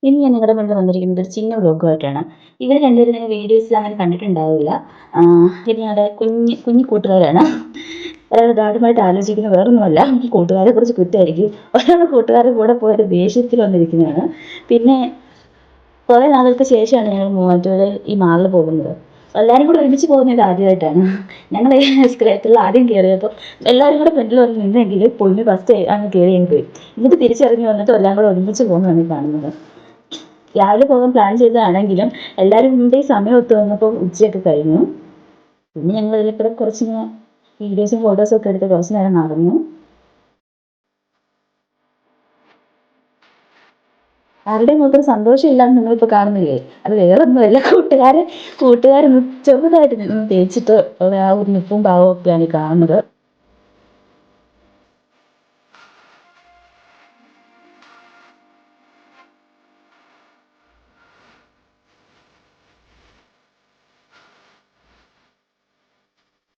ഇനി ഞാൻ നിങ്ങളുടെ മുന്നിൽ വന്നിരിക്കുന്നത് ഒരു ചിന്ന വ്ലോഗുമായിട്ടാണ്. ഇവർ രണ്ടുപേരും നിങ്ങൾ വീഡിയോസിൽ അങ്ങനെ കണ്ടിട്ടുണ്ടാവില്ല. ഇത് ഞങ്ങളുടെ കുഞ്ഞു കുഞ്ഞു കൂട്ടുകാരാണ്. ഒരാൾ ഗാഠമായിട്ട് ആലോചിക്കുന്ന വേറൊന്നുമല്ല, കൂട്ടുകാരെ കുറിച്ച് കുറ്റമായിരിക്കും. ഒരാൾ കൂട്ടുകാരുടെ കൂടെ പോയൊരു ദേഷ്യത്തിൽ വന്നിരിക്കുന്നതാണ്. പിന്നെ കുറേ നാളുകൾക്ക് ശേഷമാണ് ഞങ്ങൾ മറ്റൊരു ഈ മാളിൽ പോകുന്നത്. എല്ലാവരും കൂടെ ഒരുമിച്ച് പോകുന്നത് ആദ്യമായിട്ടാണ്. ഞങ്ങൾ എസ്കലേറ്ററിൽ ആദ്യം കയറിയപ്പോൾ എല്ലാവരും കൂടെ ഫ്രണ്ടിൽ വന്ന് നിന്നെങ്കിൽ പൊണ്ണി ഫസ്റ്റ് അങ്ങ് കയറിയും പോയി. എന്നിട്ട് തിരിച്ചിറങ്ങി വന്നിട്ട് എല്ലാം കൂടെ ഒരുമിച്ച് പോകുന്നതാണ് ഈ കാണുന്നത്. രാവിലെ പോകാൻ പ്ലാൻ ചെയ്തതാണെങ്കിലും എല്ലാവരും മുമ്പേ സമയം ഒത്തു വന്നപ്പോൾ ഉച്ചയൊക്കെ കഴിഞ്ഞു. പിന്നെ ഞങ്ങൾ ഇതിൽ കുറച്ച് വീഡിയോസും ഫോട്ടോസും ഒക്കെ എടുത്ത് കുറച്ച് നേരം നടന്നു. ആരുടെയും മുഖത്തൊരു സന്തോഷമില്ലാന്ന് നിങ്ങളിപ്പോൾ കാണുന്നില്ലേ? അത് വേറൊന്നുമല്ല, കൂട്ടുകാരൊന്ന് ചെറുതായിട്ട് നിന്ന് തേച്ചിട്ട് ആ ഒരു നിപ്പും ഭാവവും ഒക്കെയാണ് ഈ കാണുന്നത്.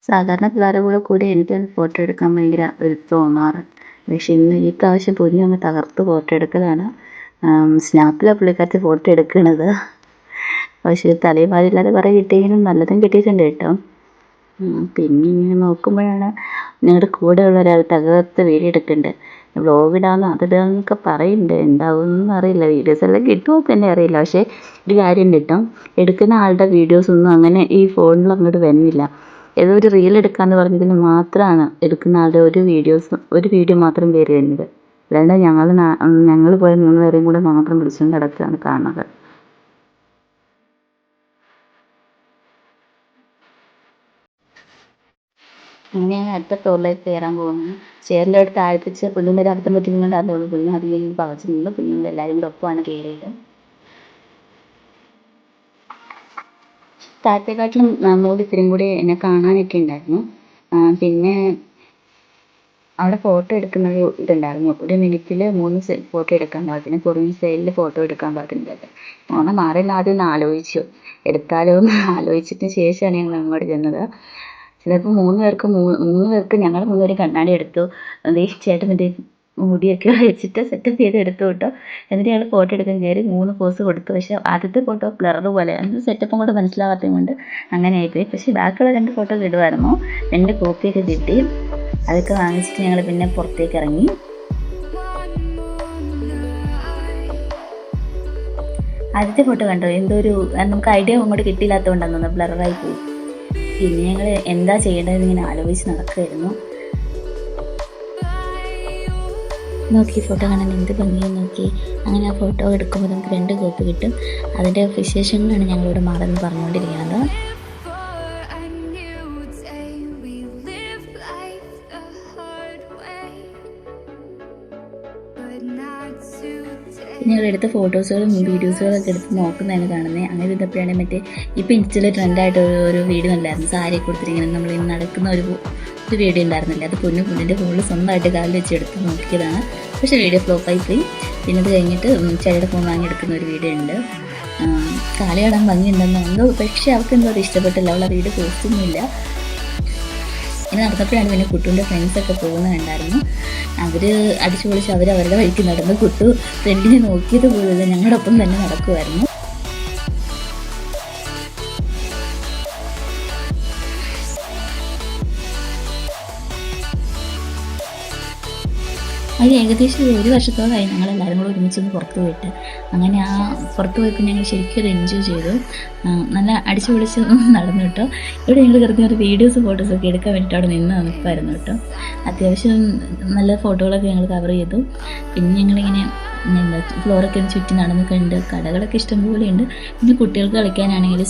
സാധാരണ പിള്ളേരുടെ കൂടെ എനിക്ക് ഫോട്ടോ എടുക്കാൻ ഭയങ്കര ഒരു തോന്നാറ്. പക്ഷെ ഇന്ന് ഈ പ്രാവശ്യം പൊന്നു അങ്ങ് തകർത്ത് ഫോട്ടോ എടുക്കലാണ്. സ്നാപ്പിലാണ് പുള്ളിക്കാരത്തി ഫോട്ടോ എടുക്കണത്. പക്ഷേ തലയും കുറേ കിട്ടിയെങ്കിലും നല്ലതും കിട്ടിയിട്ടുണ്ട് കേട്ടോ. പിന്നെ ഇങ്ങനെ നോക്കുമ്പോഴാണ് ഞങ്ങളുടെ കൂടെ ഉള്ള ഒരാൾ തകർത്ത് വീഡിയോ എടുക്കുന്നുണ്ട്. വ്ലോഗ് ഇടാമെന്ന് അതിടാന്നൊക്കെ പറയുന്നുണ്ട്. എന്താവുമെന്നൊന്നും അറിയില്ല. വീഡിയോസ് എല്ലാം കിട്ടുമോ തന്നെ അറിയില്ല. പക്ഷേ ഒരു കാര്യം കിട്ടും, എടുക്കുന്ന ആളുടെ വീഡിയോസൊന്നും അങ്ങനെ ഈ ഫോണിൽ അങ്ങോട്ട് വരുന്നില്ല. ഏതോ ഒരു റീൽ എടുക്കാമെന്ന് പറഞ്ഞതിന് മാത്രമാണ് എടുക്കുന്ന ആളുടെ ഒരു വീഡിയോ മാത്രം പേര് വരുന്നത്. അല്ലാണ്ട് ഞങ്ങൾ പോയ 3 പേരെയും കൂടെ മാത്രം വിളിച്ചുകൊണ്ട് നടക്കുകയാണ് കാണുന്നത്. അങ്ങനെ ഞാൻ അടുത്ത ഫ്ലോറിലേക്ക് കയറാൻ പോകുന്നു. ചെയറിൻ്റെ അടുത്ത് താഴ്ത്തിച്ച് പുല്ലിൻ്റെ അകത്തും പറ്റുന്നുണ്ട്. അതുകൊണ്ട് പുല്ലിന് അധികം പകച്ചു നിന്ന് പുല്ലിൻ്റെ എല്ലാവരും കൂടെ ഒപ്പമാണ് കയറിയത്. താഴത്തെക്കാട്ടിലും മുകളിൽ ഇത്തിരിയും കൂടി എന്നെ കാണാനൊക്കെ ഉണ്ടായിരുന്നു. പിന്നെ അവിടെ ഫോട്ടോ എടുക്കുന്ന ഒരു ഇതുണ്ടായിരുന്നു. ഒരു മിനിറ്റിൽ 3 ഫോട്ടോ എടുക്കാൻ പാകത്തിന്, കുറഞ്ഞ സൈഡിൽ ഫോട്ടോ എടുക്കാൻ പാകത്തിനുണ്ട്. മോനെ മാറിയിൽ ആദ്യം ഒന്ന് ആലോചിച്ചു, എടുത്താലോ എന്ന് ആലോചിച്ചിട്ട് ശേഷമാണ് ഞങ്ങൾ അങ്ങോട്ട് ചെന്നത്. ചിലപ്പോൾ 3 പേർക്ക് ഞങ്ങൾ 3 പേരും കണ്ണാടി എടുത്തു. ചേട്ടൻ മുടിയൊക്കെ വെച്ചിട്ട് സെറ്റപ്പ് ചെയ്ത് എടുത്തു കേട്ടോ. എന്നിട്ട് ഞങ്ങൾ ഫോട്ടോ എടുക്കാൻ കയറി 3 പോസ് കൊടുത്തു. പക്ഷേ ആദ്യത്തെ ഫോട്ടോ ബ്ലർ പോലെ, അത് സെറ്റപ്പും കൂടെ മനസ്സിലാവാത്തത് കൊണ്ട് അങ്ങനെ ആയിപ്പോയി. പക്ഷേ ബാക്കിയുള്ള 2 ഫോട്ടോസ് ഇടുമായിരുന്നു. 2 കോപ്പിയൊക്കെ കിട്ടി. അതൊക്കെ വാങ്ങിച്ചിട്ട് ഞങ്ങൾ പിന്നെ പുറത്തേക്ക് ഇറങ്ങി. ആദ്യത്തെ ഫോട്ടോ കണ്ടോ, നമുക്ക് ഐഡിയ അങ്ങോട്ട് കിട്ടിയില്ലാത്തതുകൊണ്ടാണ് തോന്നുന്നത് ബ്ലറായി പോയി. പിന്നെ ഞങ്ങൾ എന്താ ചെയ്യേണ്ടതെന്ന് ഇങ്ങനെ ആലോചിച്ച് നടക്കുമായിരുന്നു. നോക്കി ഫോട്ടോ കാണാൻ എന്ത് ഭംഗിയെന്ന് നോക്കി. അങ്ങനെ ആ ഫോട്ടോ എടുക്കുമ്പോൾ നമുക്ക് 2 കോപ്പി കിട്ടും. അതിൻ്റെ വിശേഷങ്ങളാണ് ഞങ്ങളിവിടെ മാറുന്നത് പറഞ്ഞുകൊണ്ടിരിക്കുന്നത്. ഞങ്ങൾ എടുത്ത ഫോട്ടോസുകളും വീഡിയോസുകളൊക്കെ എടുത്ത് നോക്കുന്നതാണ് കാണുന്നത്. അങ്ങനെ ഇരുന്നപ്പോഴാണ് ഇപ്പോൾ ഇൻസ്റ്റയിൽ ട്രെൻഡായിട്ട് ഒരു വീഡിയോ ഉണ്ടായിരുന്നു. സാരിയൊക്കെ കൊടുത്തിരിക്കുന്നത് നമ്മൾ നടക്കുന്ന ഒരു വീഡിയോ ഉണ്ടായിരുന്നില്ല. അത് പൊന്നിൻ്റെ ഫോണിൽ സ്വന്തമായിട്ട് കാലിൽ വെച്ച് എടുത്ത് നോക്കിയതാണ്. പക്ഷേ വീഡിയോ ഫ്ലോപ്പായി പോയി. പിന്നെ അത് കഴിഞ്ഞിട്ട് ചേട്ടയുടെ ഫോൺ വാങ്ങിയെടുക്കുന്ന ഒരു വീഡിയോ ഉണ്ട്. കാല് കാണാൻ ഭംഗിയുണ്ടെന്ന് എന്തോ, പക്ഷേ അവർക്ക് എന്തോ അത് ഇഷ്ടപ്പെട്ടില്ല. അവൾ ആ വീഡിയോ പോസ്റ്റൊന്നുമില്ല. ഇങ്ങനെ നടന്നപ്പോഴാണ് പിന്നെ കുട്ടുവിൻ്റെ ഫ്രണ്ട്സൊക്കെ പോകുന്നുണ്ടായിരുന്നു. അവർ അടിച്ചു പൊളിച്ച് അവരുടെ വഴിക്ക് നടന്ന്. കുട്ടു ഫ്രണ്ടിനെ നോക്കിയത് പോലുമില്ല, ഞങ്ങളുടെ ഒപ്പം തന്നെ നടക്കുമായിരുന്നു. അത് ഏകദേശം 1 വർഷത്തോളമായി ഞങ്ങളെല്ലാവരും കൂടെ ഒരുമിച്ചൊന്ന് പുറത്ത് പോയിട്ട്. അങ്ങനെ ആ പുറത്ത് പോയപ്പോൾ ഞങ്ങൾ ശരിക്കും അത് എൻജോയ് ചെയ്തു. നല്ല അടിച്ചു പൊളിച്ച് നടന്നു കേട്ടോ. ഇവിടെ ഞങ്ങൾ കിടക്കുന്ന ഒരു വീഡിയോസും ഫോട്ടോസൊക്കെ എടുക്കാൻ വേണ്ടിയിട്ട് അവിടെ നിന്ന് നിൽക്കുമായിരുന്നു കേട്ടോ. അത്യാവശ്യം നല്ല ഫോട്ടോകളൊക്കെ ഞങ്ങൾ കവർ ചെയ്തു. പിന്നെ ഞങ്ങളിങ്ങനെ ഫ്ലോറൊക്കെ ചുറ്റി നടന്ന് കണ്ട് കടകളൊക്കെ ഇഷ്ടംപോലെ ഉണ്ട്. പിന്നെ കുട്ടികൾക്ക് കളിക്കാനാണെങ്കിൽ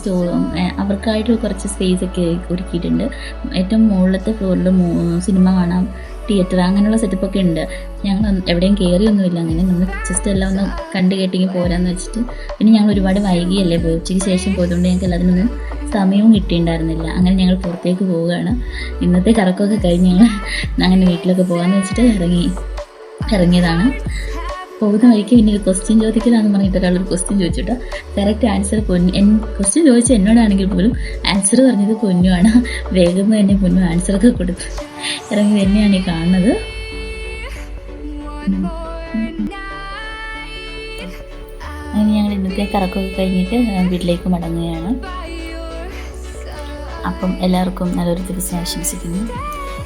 അവർക്കായിട്ട് കുറച്ച് സ്പേസൊക്കെ ഒരുക്കിയിട്ടുണ്ട്. ഏറ്റവും മുകളിലത്തെ ഫ്ലോറിൽ സിനിമ കാണാം, തിയേറ്റർ, അങ്ങനെയുള്ള സെറ്റപ്പൊക്കെ ഉണ്ട്. ഞങ്ങൾ എവിടെയും കയറിയൊന്നുമില്ല. അങ്ങനെ നമ്മൾ ജസ്റ്റ് എല്ലാം ഒന്ന് കണ്ട് കേട്ടിങ്ങി പോരാന്ന് വെച്ചിട്ട്. പിന്നെ ഞങ്ങൾ ഒരുപാട് വൈകിയല്ലേ പോയി, ഉച്ചയ്ക്ക് ശേഷം പോയതുകൊണ്ട് ഞങ്ങൾക്ക് എല്ലാത്തിനൊന്നും സമയവും കിട്ടിയിട്ടുണ്ടായിരുന്നില്ല. അങ്ങനെ ഞങ്ങൾ പുറത്തേക്ക് പോവുകയാണ്. ഇന്നത്തെ കറക്കമൊക്കെ കഴിഞ്ഞ് ഞങ്ങൾ അങ്ങനെ വീട്ടിലൊക്കെ പോകാമെന്ന് വെച്ചിട്ട് ഇറങ്ങിയതാണ്. പോകുന്ന വഴിക്ക് പിന്നെ ഒരു ക്വസ്റ്റ്യൻ ചോദിക്കലാണെന്ന് പറഞ്ഞിട്ട് ഒരാളൊരു ക്വസ്റ്റ്യൻ ചോദിച്ചിട്ടോ. കറക്റ്റ് ആൻസർ ക്വസ്റ്റ്യൻ ചോദിച്ചത് എന്നോടാണെങ്കിൽ പോലും ആൻസർ പറഞ്ഞത് പൊന്നുമാണ്. വേഗം തന്നെ പൊന്നു ആൻസറൊക്കെ കൊടുത്ത് ഇറങ്ങി തന്നെയാണ് ഈ കാണുന്നത്. അങ്ങനെ ഞങ്ങൾ ഇന്നത്തെ കറക്കമൊക്കെ കഴിഞ്ഞിട്ട് വീട്ടിലേക്ക് മടങ്ങുകയാണ്. അപ്പം എല്ലാവർക്കും നല്ലൊരു ദിവസം ആശംസിക്കുന്നു.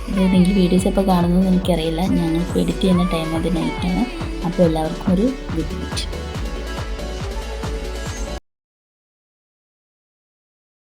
ഇത് നിങ്ങൾ വീഡിയോസ് എപ്പോൾ കാണുന്നതെന്ന് എനിക്കറിയില്ല. ഞങ്ങൾക്ക് എഡിറ്റ് ചെയ്യുന്ന ടൈം അത് നൈറ്റാണ്. അപ്പോൾ എല്ലാവർക്കും ഒരു ഗുഡ് നൈറ്റ്.